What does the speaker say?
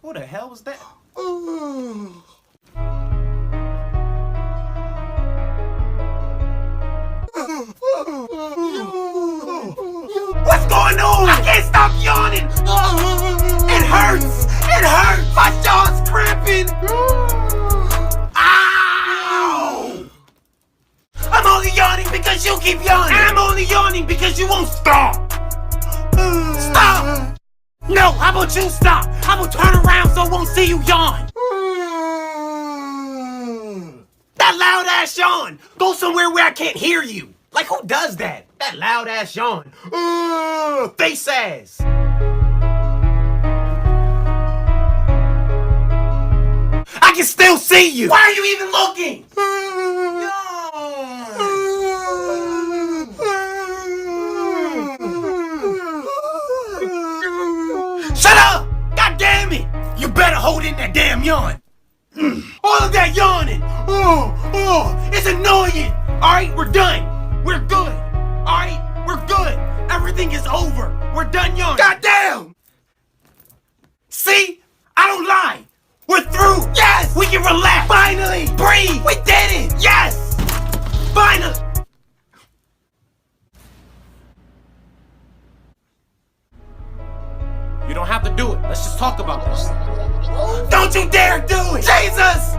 Who the hell was that? What's going on? I can't stop yawning. It hurts. It hurts. My jaw's cramping. Ow! I'm only yawning because you keep yawning. I'm only yawning because you won't stop. Stop! No, how about you stop? How about turn around so I won't see you yawn? That loud ass yawn! Go somewhere where I can't hear you. Like, who does that? That loud ass yawn. Face ass. I can still see you. Why are you even looking? Shut up! God damn it! You better hold in that damn yawn. All of that yawning. It's annoying. All right, we're done. We're good. All right, we're good. Everything is over. We're done yawning. God damn! See? I don't lie. We're through. Yes! We can relax. Finally! Breathe! We did it! Yes! Finally! You don't have to do it. Let's just talk about this. Don't you dare do it! Jesus!